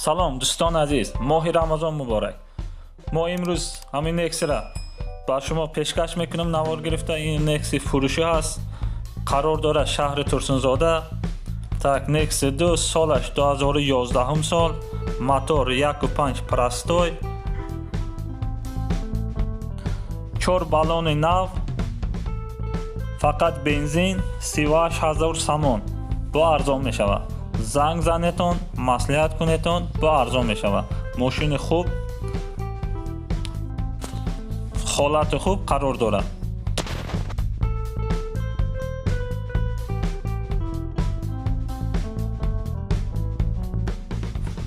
سلام دوستان عزیز، ماه رمضان مبارک. ما امروز همین نکسی را بر شما پیشکش میکنم. نوار گرفته این نکسی فروشی هست، قرار داره شهر ترسنزاده. تک نکس 2 سالش 2011 سال، موتور 1.5 پرستوی، 4 بالون نو، فقط بنزین 38000 سامان با ارزان می شود. زنگ زنیتون مصلحت کنیتون با ارزان می شود. ماشین خوب، حالت خوب قرار داره.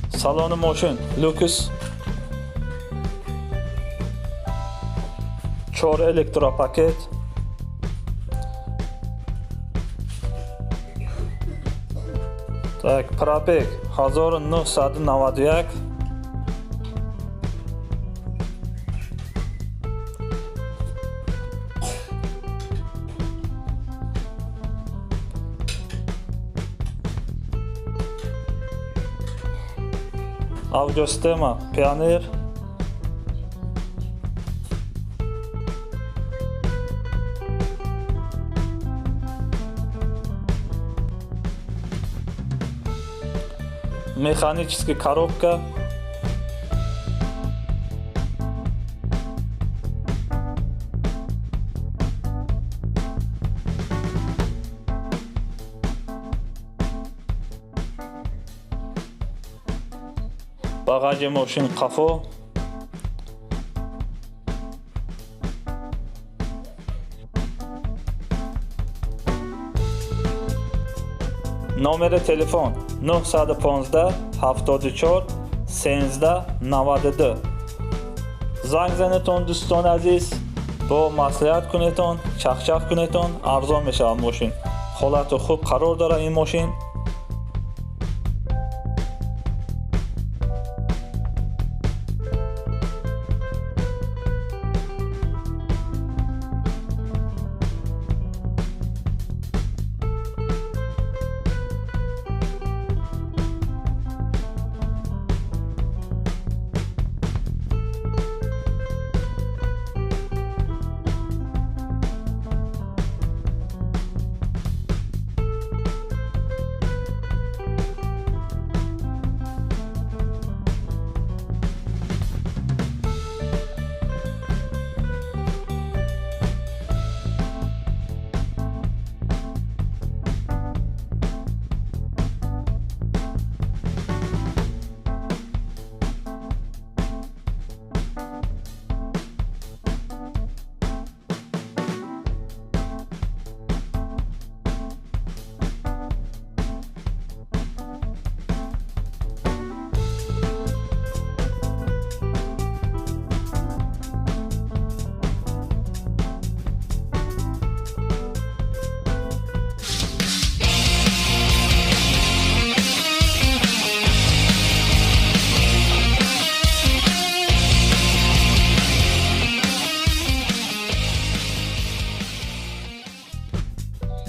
سالن ماشین لوکس، 4 الکترو پاکت، так пробег 1991. Аудиосистема Пионер. Механическая коробка. Багажи машин қафо. Номер телефон 915 74 13 92. زنگ زنیتون دوستان عزیز، با مصلحت کنیتون، چخچخ کنیتون ارزان میشه ماشین. حالت خوب قرار داره این ماشین.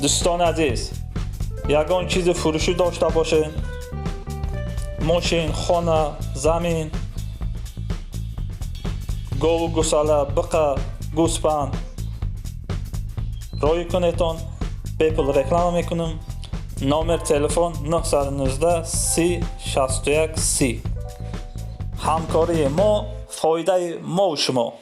دوستان عزیز، یگان چیز فروشی داشته باشین، ماشین، خانه، زمین، گاو و گوساله، بقه، گوسپند رای کنیتون بیپل رکلام میکنم. نامر تلفن 919 30 61 30. همکاری ما فایده ما و شما.